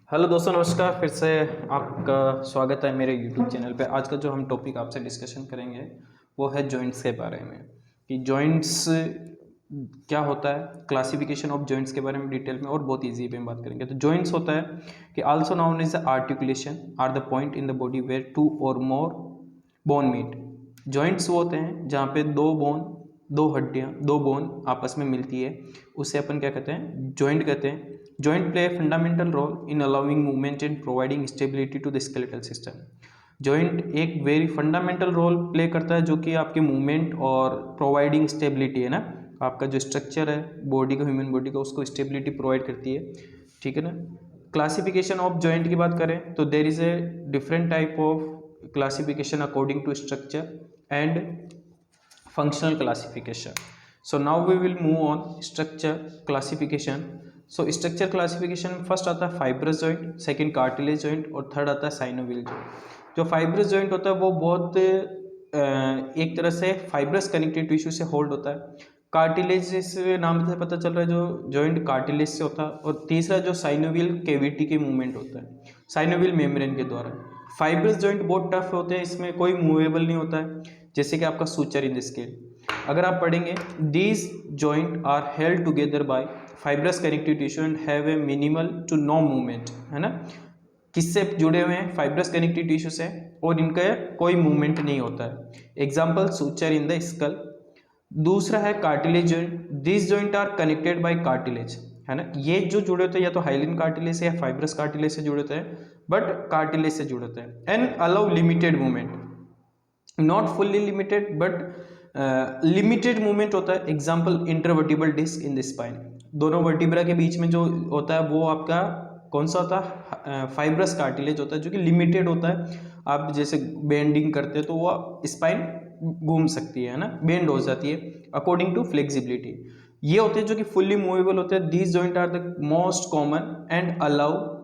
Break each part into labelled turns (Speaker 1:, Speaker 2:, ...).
Speaker 1: Hello दोस्तों, नमस्कार। फिर से आपका स्वागत है मेरे यूट्यूब चैनल पे। आज का जो हम टॉपिक आपसे डिस्कशन करेंगे वो है जॉइंट्स के बारे में कि जॉइंट्स क्या होता है, क्लासिफिकेशन ऑफ जॉइंट्स के बारे में डिटेल में और बहुत इजी पे हम बात करेंगे। तो जॉइंट्स होता है कि also known as articulation are the point in the body where two or more bone meet. Joints वो होते हैं जहाँ पे दो हड्डियाँ, दो बोन आपस में मिलती है, उसे अपन क्या कहते हैं, जॉइंट कहते हैं। Joint play a fundamental role in allowing movement and providing stability to the skeletal system. Joint एक वेरी फंडामेंटल रोल प्ले करता है जो कि आपके मूवमेंट और प्रोवाइडिंग स्टेबिलिटी है ना, आपका जो स्ट्रक्चर है बॉडी का, ह्यूमन बॉडी का, उसको स्टेबिलिटी प्रोवाइड करती है। ठीक है ना। क्लासिफिकेशन ऑफ जॉइंट की बात करें तो there is a different type of classification according to structure and functional classification. So now we will move on structure classification. So structure classification में फर्स्ट आता है fibrous joint, second cartilage joint और third आता है synovial joint. जो fibrous joint होता है वो बहुत एक तरह से फाइब्रस कनेक्टिव टिश्यू से होल्ड होता है। कार्टिलेज से नाम से पता चल रहा है जो जॉइंट कार्टिलेज से होता है। और तीसरा जो साइनोवियल केविटी के मूवमेंट होता है साइनोवियल मेम्ब्रेन के द्वारा। फाइब्रस जॉइंट बहुत टफ होते हैं, इसमें कोई मूवेबल नहीं होता है, जैसे कि आपका सूचर इन द स्केल। अगर आप पढ़ेंगे these joint are held together by fibrous connective tissue and have a minimal to no movement, है ना। किससे जुड़े हुए हैं? फाइब्रस कनेक्टिव टिश्यू से, और इनका कोई मूवमेंट नहीं होता है। Example suture in the skull. दूसरा है cartilage joint. This joint are connected by cartilage, है ना। ये जो जुड़े होते हैं या तो हाइलिन कार्टिलेज से या फाइब्रस कार्टिलेज से जुड़े होते हैं, बट कार्टिलेज से जुड़े होते हैं। And allow limited movement, not fully limited but limited movement होता है। Example intervertebral disc in the spine. दोनों वर्टिब्रा के बीच में जो होता है वो आपका कौन सा होता है? फाइब्रस कार्टिलेज होता है, जो कि लिमिटेड होता है। आप जैसे बेंडिंग करते हैं तो वो स्पाइन घूम सकती है ना, बेंड हो जाती है अकॉर्डिंग टू फ्लेक्सिबिलिटी। ये होते हैं जो कि फुल्ली मूवेबल होते हैं। These joint are the most common and allow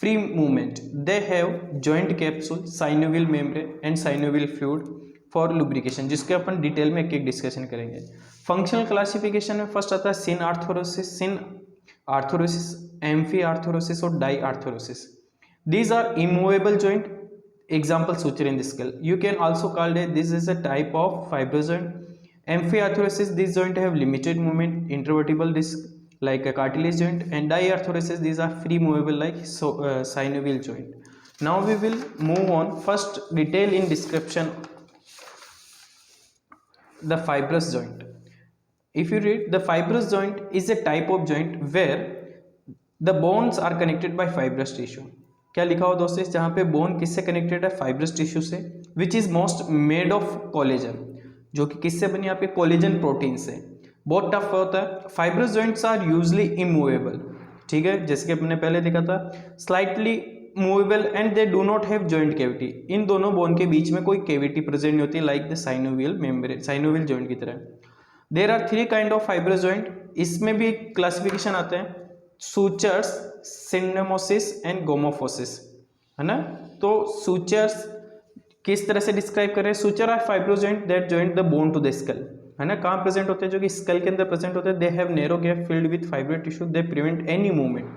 Speaker 1: free movement. They have joint capsule, synovial membrane and synovial fluid for lubrication, जिसके अपन डिटेल में एक एक डिस्कशन करेंगे। फंक्शनल क्लासिफिकेशन में फर्स्ट आता है सिन आर्थरोसिस, एम्फी आर्थरोसिस और diarthrosis. These are immovable joint. Example suture in the skull. You can also call it this is a type of fibrous joint. Amphiarthrosis, this joint have limited movement, intervertebral disc like a cartilage joint, and diarthrosis, these are free movable like synovial joint. Now we will move on. First detail in description the fibrous joint. If you read, the fibrous joint is a type of joint where the bones are connected by fibrous tissue. क्या लिखा हो दोस्तों? जहाँ पे bone किससे connected है? Fibrous tissue से। Which is most made of collagen, जो कि किससे बनी? आपके कोलेजन प्रोटीन से। बहुत टफ होता है। Fibrous joints are usually immovable, ठीक है, जैसे कि अपने पहले देखा था। Slightly movable and they do not have joint cavity. इन दोनों बोन के बीच में कोई कैविटी प्रेजेंट नहीं होती, like the synovial membrane, synovial joint की तरह। There are three kind of fibrous joint. इसमें भी क्लासिफिकेशन आते हैं, सूचर्स, सिनेमोसिस एंड गोमोफोसिस, है ना। तो सूचर्स किस तरह से डिस्क्राइब कर रहे हैं? Suture are fibrous joint that joint the bone to the skull, है ना। कहाँ प्रेजेंट होते हैं? जो कि स्कल के अंदर प्रेजेंट होते हैं। दे have narrow gap filled with fibrous tissue, they prevent any movement,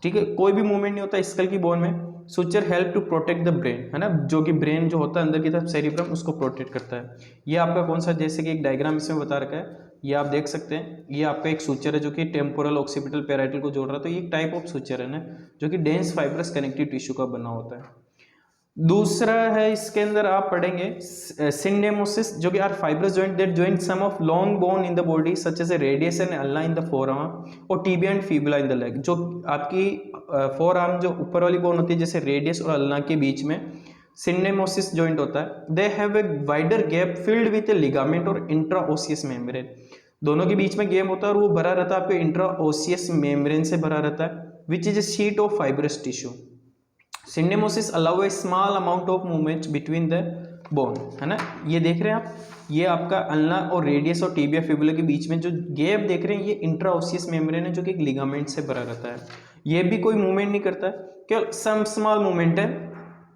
Speaker 1: ठीक है, कोई भी मूवमेंट नहीं होता स्कल की बोन में। Suture help to protect the brain, है ना, जो कि ब्रेन जो होता है अंदर की तरफ, सेरिब्रम, उसको प्रोटेक्ट करता है। ये आपका कौन सा, जैसे कि एक डायग्राम इसमें बता रखा है, ये आप देख सकते हैं। ये आपका एक सूचर है जो कि टेम्पोरल ऑक्सीपिटल पैराइटल को जोड़ रहा है। तो ये एक टाइप ऑफ सूचर है ना, जो कि डेंस फाइब्रस कनेक्टिव टिश्यू का बना होता है। दूसरा है, इसके अंदर आप पढ़ेंगे सिनेमोसिस, जो कि are fibrous joint that joint some of long bone in the body such as a radius and ulna in the forearm और tibia and fibula in the leg. जो आपकी फोर आर्म जो ऊपर वाली bone होती है, जैसे radius और अल्ना के बीच में सिनेमोसिस जॉइंट होता है। दे have a wider gap filled with A ligament और इंट्राओसियस मेम्ब्रेन। दोनों के बीच में गैप होता है और वो भरा रहता है आपके इंट्राओसियस मेम्ब्रेन से भरा रहता है, which is a sheet of fibrous tissue. Syndesmosis allow a small amount of movement between the bone, है ना। ये देख रहे हैं आप, ये आपका अल्ना और रेडियस और टीबिया फिबुला के बीच में जो गैप देख रहे हैं, ये इंट्राओसियस मेम्ब्रेन है, जो कि एक लिगामेंट से भरा रहता है। ये भी कोई मूवमेंट नहीं करता है, केवल सम स्मॉल मूवमेंट है,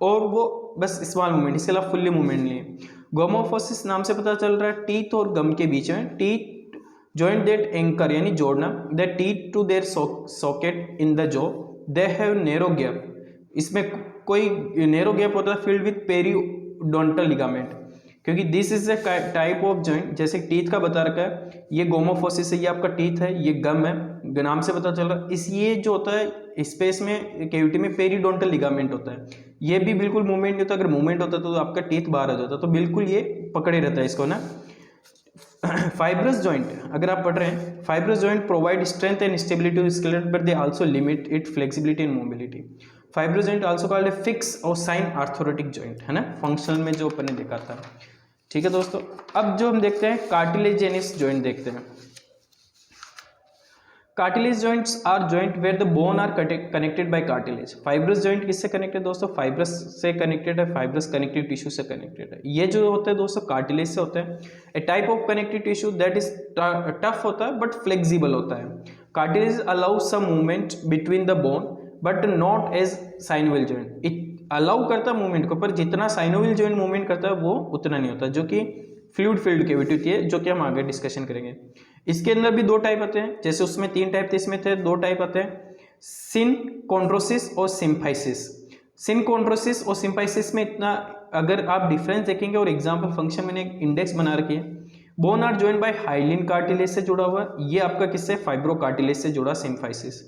Speaker 1: और वो बस स्मॉल मूवमेंट, इसके अलावा फुल्ली मूवमेंट नहीं है। गोमोफोसिस नाम से पता चल रहा है टीथ और गम के बीच में, टीथ जॉइंट दैट एंकर यानी जोड़ना, that teeth to their socket in the jaw, they have narrow gap, इसमें कोई नैरो गैप होता है फिल्ड विथ पेरिडोंटल लिगामेंट, क्योंकि this is a type of joint, जैसे टीथ का बता रखा है, ये गोमोफोसिस है, ये आपका टीथ है, ये गम है, नाम से पता चल रहा है। इस ये जो होता है स्पेस में कैविटी में पेरिडोंटल लिगामेंट होता है, ये भी बिल्कुल मूवमेंट नहीं होता, अगर मूवमेंट होता तो आपका टीथ बाहर आ जाता, तो बिल्कुल ये पकड़े रहता है इसको ना। फाइब्रस जॉइंट अगर आप पढ़ रहे हैं, fibrous joint provide strength and stability to skeleton but they also limit it flexibility and mobility. Fibrous joint also called a fix or synarthrotic joint, है ना, फंक्शनल में जो अपन ने देखा था। ठीक है दोस्तों, अब जो हम देखते हैं कार्टिलेजियस जॉइंट देखते हैं। Cartilage joints are joint where the bone are connected by cartilage. Fibrous joint किससे कनेक्टेड दोस्तों? फाइब्रस से कनेक्टेड है, फाइब्रस कनेक्टिव टिश्यू से कनेक्टेड है। ये जो होता है दोस्तों कार्टिलेज से होता है। A type of connective tissue that is tough होता है बट फ्लेक्सिबल होता है। Cartilage allow some movement between the bone but not as synovial joint. It allow करता है मूवमेंट को, पर जितना साइनोवियल जॉइंट मूवमेंट करता है वो उतना नहीं होता, जो कि फ्लूइड फील्ड कैविटी होती है, जो कि हम आगे डिस्कशन करेंगे। इसके अंदर भी दो टाइप आते हैं, जैसे उसमें 3 टाइप थे, इसमें थे 2 टाइप आते हैं, सिनकोंड्रोसिस और सिम्फाइसिस। सिनकोंड्रोसिस और सिम्फाइसिस में इतना अगर आप डिफरेंस देखेंगे, और एग्जाम्पल फंक्शन मैंने एक इंडेक्स बना रखी है। Bone are joined by hyaline cartilage से जुड़ा हुआ, ये आपका किससे? फाइब्रो कार्टिलेज से जुड़ा सिम्फाइसिस।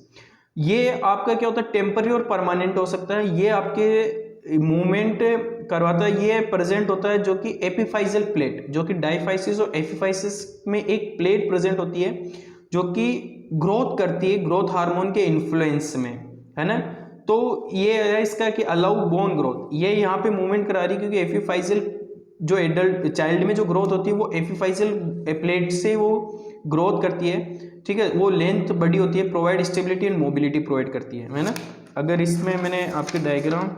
Speaker 1: ये आपका क्या होता है? टेम्पररी और परमानेंट हो सकता है। ये आपके मूवमेंट करवाता है, ये प्रेजेंट होता है जो कि एपिफाइजल प्लेट, जो कि डाइफाइसिस और एपिफाइसिस में एक प्लेट प्रेजेंट होती है जो कि ग्रोथ करती है ग्रोथ हार्मोन के इन्फ्लुएंस में, है ना। तो ये है इसका कि अलाउ बोन ग्रोथ, ये यहाँ पे मूवमेंट करा रही है क्योंकि एपिफाइजल जो एडल्ट चाइल्ड में जो ग्रोथ होती है वो एपिफाइजल प्लेट से वो ग्रोथ करती है, ठीक है। वो लेंथ बड़ी होती है, provide stability and mobility provide करती है ना। अगर इसमें मैंने आपके डायग्राम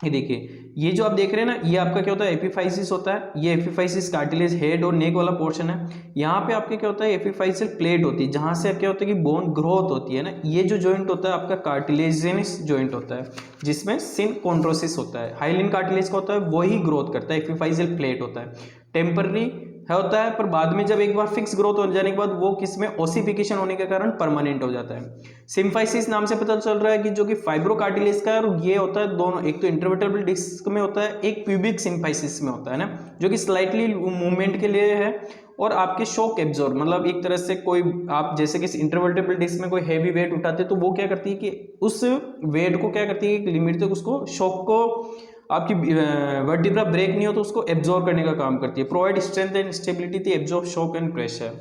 Speaker 1: ये देखिए, ये जो आप देख रहे हैं ना, ये आपका क्या होता है? एपिफाइसिस होता है। ये एपिफाइसिस कार्टिलेज हेड और नेक वाला पोर्शन है। यहाँ पे आपके क्या होता है? एपिफाइसियल प्लेट होती है, जहां से क्या होता है कि बोन ग्रोथ होती है ना। ये जो जॉइंट होता है आपका कार्टिलेजियस जॉइंट होता है, जिसमें सिनकोंड्रोसिस होता है। हाइलिन कार्टिलेज का होता है वही ग्रोथ करता है, एपिफाइसियल प्लेट होता है, टेम्पररी होता है, पर बाद में जब एक बार फिक्स ग्रोथ हो जाने के बाद वो किसमें? ओसिफिकेशन होने के कारण परमानेंट हो जाता है। सिम्फाइसिस नाम से पता चल रहा है कि जो कि फाइब्रो कार्टिलेज का है, और ये होता है दोनों, एक तो इंटरवर्टेब्रल डिस्क में होता है, एक प्यूबिक सिम्फाइसिस में होता है ना, जो कि स्लाइटली मूवमेंट के लिए है और आपके शॉक एब्जॉर्ब, मतलब एक तरह से कोई आप जैसे कि इंटरवर्टेब्रल डिस्क में कोई हैवी वेट उठाते तो वो क्या करती है कि उस वेट को क्या करती है कि लिमिट तक उसको शॉक को आपकी वर्टिब्रा ब्रेक नहीं हो तो उसको एब्जॉर्ब करने का काम करती है। Provide strength and stability to absorb shock and pressure.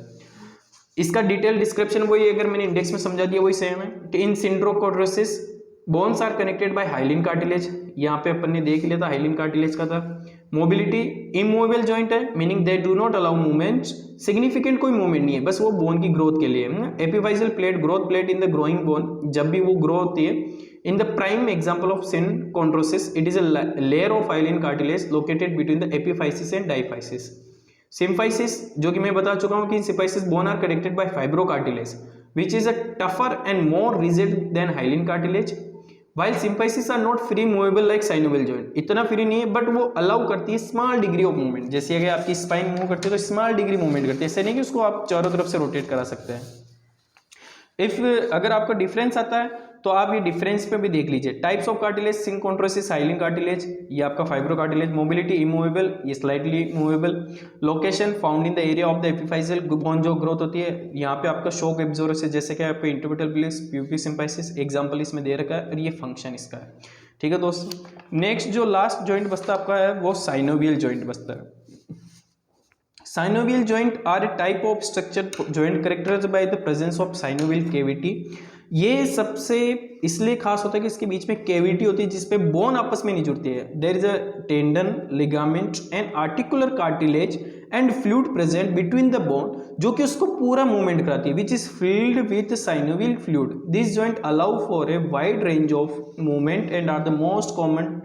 Speaker 1: इसका डिटेल डिस्क्रिप्शन वही अगर मैंने इंडेक्स में समझा दिया वही सेम है कि in synchondrosis bones are connected by hyaline cartilage. यहाँ पे अपन ने देख लिया था हाइलिन कार्टिलेज का था। मोबिलिटी इमूवेबल जॉइंट है, meaning they do not allow movement, significant कोई मूवमेंट नहीं है, बस वो बोन की ग्रोथ के लिए। Epiphyseal plate growth plate in the growing bone, जब भी वो ग्रो होती है। In the prime example of synchondrosis it is a layer of hyaline cartilage located between the epiphysis and diaphysis. Symphysis जो कि मैं बता चुका हूं कि symphysis bone are connected by fibrocartilage which is a tougher and more rigid than hyaline cartilage, while symphysis are not free movable like synovial joint. इतना free नहीं है बट वो अलाउ करती है स्मॉल डिग्री ऑफ मूवमेंट, जैसे अगर आपकी spine move करती है तो स्मॉल डिग्री मूवमेंट करती है, ऐसे नहीं कि उसको आप चारों तरफ से रोटेट करा सकते हैं। इफ अगर आपका डिफरेंस आता है तो आप ये डिफरेंस पे भी देख लीजिए। Types of cartilage synchondrosis hyaline cartilage, ये आपका फाइब्रो कार्टिलेज। मोबिलिटी इमूवेबल, ये slightly movable. Location found in the area of the epiphyseal bone, जो ग्रोथ होती है यहाँ पे आपका शॉक एब्जॉर्बर, जैसे कि आपका intervertebral disc, pubic symphysis example इसमें दे रखा है और ये फंक्शन इसका है। ठीक है दोस्तों, नेक्स्ट जो लास्ट जॉइंट बचता आपका है वो साइनोवियल जॉइंट बचता है। Synovial joint are a type of structured joint characterized by the presence of synovial cavity। ये सबसे इसलिए खास होता है कि इसके बीच में कैविटी होती है जिसपे बोन आपस में नहीं जुड़ती है। There is a tendon, ligament and articular cartilage and fluid present between the bone, जो कि उसको पूरा मूवमेंट कराती है, which is filled with synovial fluid. This joint allow for a wide range of movement and are the most common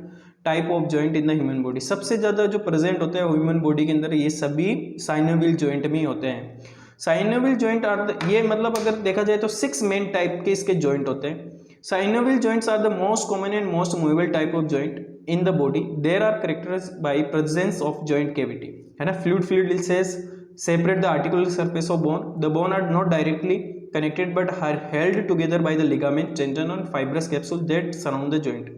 Speaker 1: type of joint in the human body. सबसे ज्यादा जो present होते हैं ह्यूमन बॉडी के अंदर ये सभी साइनोवियल जॉइंट में ही होते हैं। साइनोवियल जॉइंट आर ये मतलब अगर देखा जाए तो 6 मेन टाइप के इसके जॉइंट होते हैं। Synovial joints are the most common and most movable type of joint in the body. There are characterized by presence of joint cavity, है ना, fluid cells, separate the articular surface of bone. The bone are not directly connected but are held together by the ligament, tendon and fibrous capsule that surround the joint.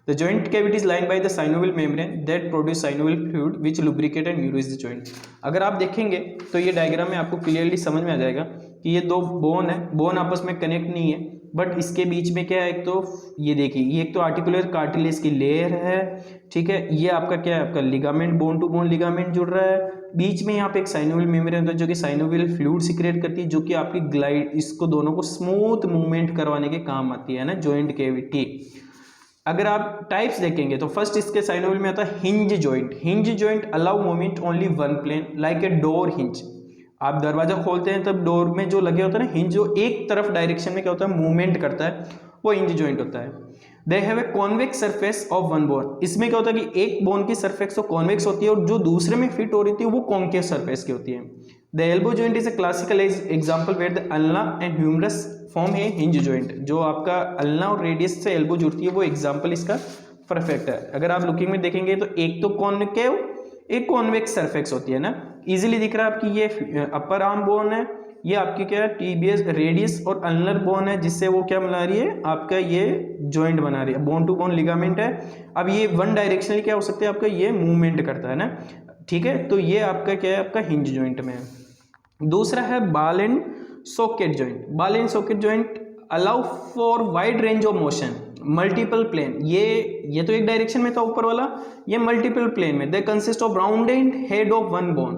Speaker 1: The joint cavity is lined by the synovial membrane that produce synovial fluid which lubricate and nourish the joint. अगर आप देखेंगे तो ये diagram में आपको clearly समझ में आ जाएगा कि ये दो बोन है, बोन आपस में कनेक्ट नहीं है, बट इसके बीच में क्या है, एक तो ये देखिए, ये एक तो आर्टिकुलर कार्टिलेज की लेयर है, ठीक है, ये आपका क्या है, आपका ligament, bone to bone ligament जुड़ रहा है, बीच में यहाँ पे एक साइनोवियल मेम्ब्रेन होता है जो कि साइनोवियल फ्लूइड सिक्रेट करती है, जो कि आपकी ग्लाइड, इसको दोनों को स्मूथ मूवमेंट करवाने के काम आती है ना, जॉइंट कैविटी। अगर आप टाइप्स देखेंगे तो फर्स्ट इसके साइनोवियल में आता है hinge joint. Hinge joint allow movement only one plane like a door hinge. आप दरवाजा खोलते हैं तब डोर में जो लगे होता है ना हिंज, जो एक तरफ डायरेक्शन में क्या होता है, मूवमेंट करता है, वो हिंज जॉइंट होता है। दे have a convex surface of one bone. इसमें क्या होता है कि एक बोन की सरफेस तो कॉन्वेक्स होती है और जो दूसरे में फिट हो रही थी वो कॉन्केव सरफेस की होती है। The elbow joint is a classical example where the ulna and humerus form है हिंज जॉइंट। जो आपका अल्ना और रेडियस से एल्बो जुड़ती है वो एग्जाम्पल इसका परफेक्ट है। अगर आप लुकिंग में देखेंगे तो एक तो कॉन्केव, एक कॉन्वेक्स सरफेस होती है ना, इजीली दिख रहा है आपकी, ये अपर आर्म बोन है, ये आपकी क्या है टीबियस रेडियस और अल्नर बोन है, जिससे वो क्या बना रही है, आपका ये जॉइंट बना रही है, बोन टू बोन लिगामेंट है। अब ये वन डायरेक्शनली क्या हो सकता है, आपका ये मूवमेंट करता है ना, ठीक है, तो ये आपका क्या है, आपका हिंज जॉइंट में है। दूसरा है ball and socket joint. Ball and socket joint allow for wide range of motion, multiple plane. ये तो एक डायरेक्शन में था ऊपर वाला, ये मल्टीपल प्लेन में। They consist of rounded head of one bone.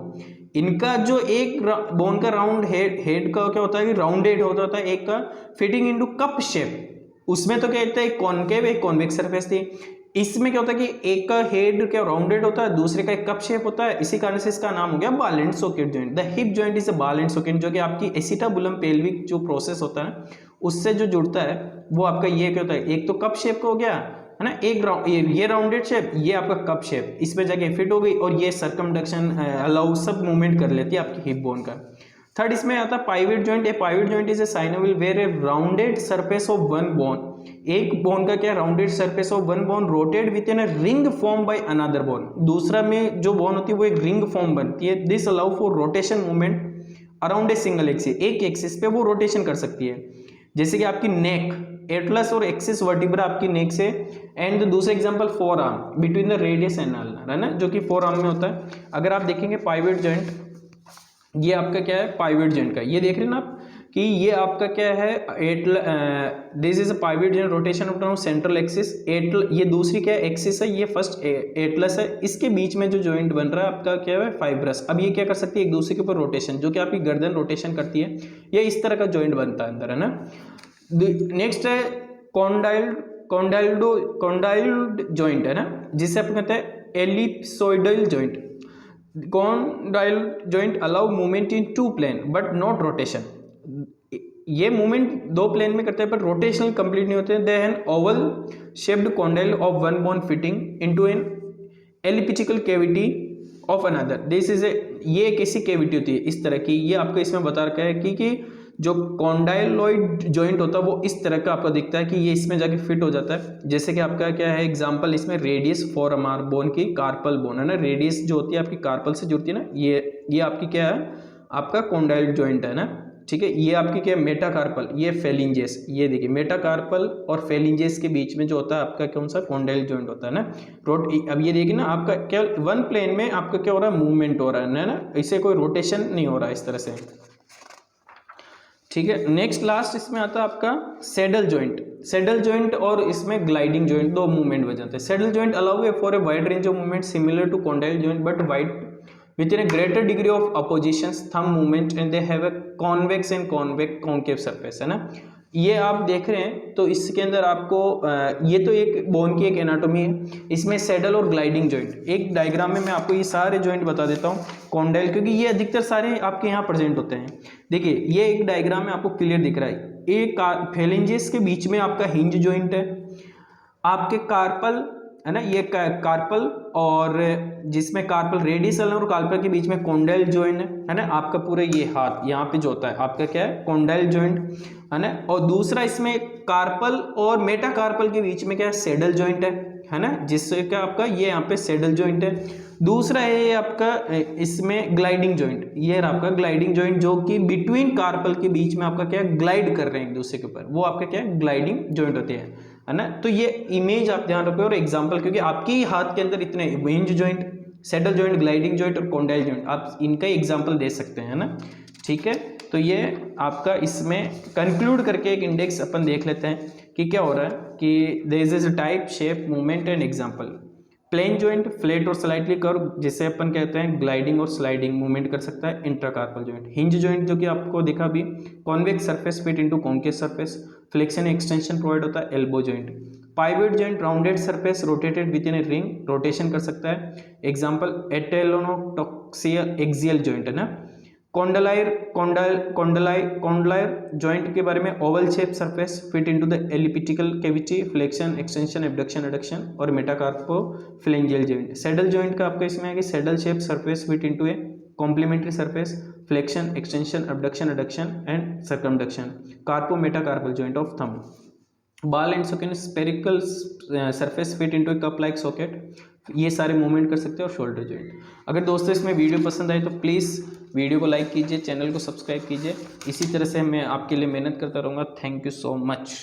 Speaker 1: इनका जो एक बोन का राउंड हेड का क्या होता है कि राउंडेड होता है, एक का फिटिंग इनटू कप शेप। उसमें तो क्या होता है, एक कॉन्केव एक कॉन्वेक्स सरफेस थी। इसमें क्या होता है कि एक का हेड क्या राउंडेड होता है, दूसरे का एक कप शेप होता है, इसी कारण से इसका नाम हो गया ball and socket joint. The hip joint is a ball and socket, जो कि आपकी एसिटाबुलम पेल्विक जो प्रोसेस होता है उससे जो जुड़ता है वो आपका ये क्या होता है, एक तो कप शेप का हो गया है ना, एक ये राउंडेड शेप, ये आपका कप शेप, इसमें जाके फिट हो गई और ये सर्कमडक्शन अलाउ सब मूवमेंट कर लेती है आपकी हिप बोन का। थर्ड इसमें आता है pivot joint. A pivot joint is a synovial where a rounded surface of one bone, एक बोन का क्या rounded surface of one bone rotate within a ring form by another bone. दूसरा में जो bone होती है वो एक रिंग फॉर्म बनती है। This allow for rotation movement around a single axis, एक एक्सिस पे वो रोटेशन कर सकती है। जैसे कि आपकी नेक, एटलस और एक्सिस वर्टिब्रा आपकी नेक से, एंड दूसरा example four arm between the radius and ulnar, है ना, जो कि फोर आर्म में होता है। अगर आप देखेंगे पाइवेट जॉइंट, ये आपका क्या है पाइवेट जॉइंट का, ये देख रहे हैं ना आप कि ये आपका क्या है, this is a pivot joint rotation of central axis. ये दूसरी क्या है एक्सिस है, ये फर्स्ट एटलस है, इसके बीच में जो जॉइंट बन रहा है आपका क्या है फाइब्रस। अब ये क्या कर सकती है, एक दूसरे के ऊपर रोटेशन, जो कि आपकी गर्दन रोटेशन करती है, ये इस तरह का जॉइंट बनता है अंदर, है ना। नेक्स्ट है कॉन्डाइल्ड जॉइंट, है ना, जिसे अपन कहते हैं ellipsoidal joint. Condyloid joint allow movement in two plane but not rotation. ये मूवमेंट दो प्लेन में करते हैं बट रोटेशनल कंप्लीट नहीं होते। They have oval shaped condyle of one bone fitting into an elliptical cavity of another. This is ये एक ऐसी कैविटी होती है इस तरह की, ये आपको इसमें बता रखा है कि जो कॉन्डाइलॉइड जॉइंट होता है वो इस तरह का आपको दिखता है कि ये इसमें जाके फिट हो जाता है। जैसे कि आपका क्या है एग्जांपल, इसमें रेडियस फोरआर्म बोन की कार्पल बोन है ना, रेडियस जो होती है आपकी कार्पल से जुड़ती है ना, ये आपकी क्या है आपका कॉन्डाइल जॉइंट है ना, ठीक है। ये आपकी क्या है मेटाकार्पल, ये फेलिंजेस, ये देखिए मेटाकार्पल और फेलिंजेस के बीच में जो होता है आपका कौन सा कॉन्डाइल जॉइंट होता है ना। अब ये देखिए ना आपका क्या वन प्लेन में आपका क्या हो रहा है मूवमेंट हो रहा है ना, इसे कोई रोटेशन नहीं हो रहा है इस तरह से, ठीक है। नेक्स्ट लास्ट इसमें आता है आपका सैडल जॉइंट। सैडल जॉइंट और इसमें ग्लाइडिंग जॉइंट दो मूवमेंट हो जाते हैं। Saddle joint allow for a wide range of movement similar to condyle joint but wide within a greater degree of oppositions thumb movement and they have a convex and concave surface, है ना। ये आप देख रहे हैं तो इसके अंदर आपको ये तो एक बोन की एक एनाटॉमी है, इसमें सैडल और ग्लाइडिंग जॉइंट। एक डायग्राम में मैं आपको ये सारे जॉइंट बता देता हूँ कॉन्डाइल, क्योंकि ये अधिकतर सारे आपके यहाँ प्रेजेंट होते हैं। देखिए ये एक डायग्राम में आपको क्लियर दिख रहा है, एक फेलेंजेस के बीच में आपका हिंज जॉइंट है, आपके कार्पल है ना, ये कार्पल और जिसमें कार्पल रेडियस और कार्पल के बीच में कॉन्डाइल जॉइंट है ना, आपका पूरा ये हाथ यहाँ पे जो होता है आपका क्या है कॉन्डाइल जॉइंट, है ना। और दूसरा इसमें कार्पल और मेटाकार्पल के बीच में क्या है सैडल जॉइंट है। है ना, जिससे क्या आपका ये यहाँ पे सैडल जॉइंट है। दूसरा है ये आपका इसमें ग्लाइडिंग जॉइंट, ये रहा आपका ग्लाइडिंग जॉइंट जो कि बिटवीन कार्पल के बीच में आपका क्या ग्लाइड कर रहे हैं एक दूसरे के ऊपर, वो आपका क्या ग्लाइडिंग जॉइंट होती है ना। तो ये इमेज आप ध्यान रखो और एग्जांपल, क्योंकि आपके ही हाथ के अंदर इतने hinge joint, saddle joint, gliding joint और कॉन्डाइल जॉइंट, आप इनका एग्जाम्पल दे सकते हैं ना, ठीक है। तो ये आपका इसमें कंक्लूड करके एक इंडेक्स अपन देख लेते हैं कि क्या हो रहा है कि there is a type, shape, movement and example. Plane joint, flat और स्लाइटली कर्व, जिसे अपन कहते हैं ग्लाइडिंग और स्लाइडिंग मूवमेंट कर सकता है, इंट्राकार्पल जॉइंट। हिंज जॉइंट जो कि आपको दिखा भी, convex surface fit into concave surface, flexion extension provide होता है, elbow joint. Pivot joint, rounded surface rotated with in a ring, rotation कर सकता है, एग्जांपल एटेलोनोटॉक्सियल एक्सियल जॉइंट है ना। कॉन्डलायर जॉइंट के बारे में, oval shape surface fit into the elliptical cavity, flexion extension abduction adduction, और metacarpophalangeal joint. Saddle joint का आपका इसमें है कि saddle shape surface fit into a complementary surface, flexion extension abduction adduction and circumduction. Carpometacarpal joint of thumb. Ball and socket, spherical surface fit into a cup like socket, ये सारे movement कर सकते हैं। और shoulder joint. अगर दोस्तों इसमें video पसंद आए तो प्लीज़ वीडियो को लाइक कीजिए, चैनल को सब्सक्राइब कीजिए। इसी तरह से मैं आपके लिए मेहनत करता रहूँगा। Thank you so much.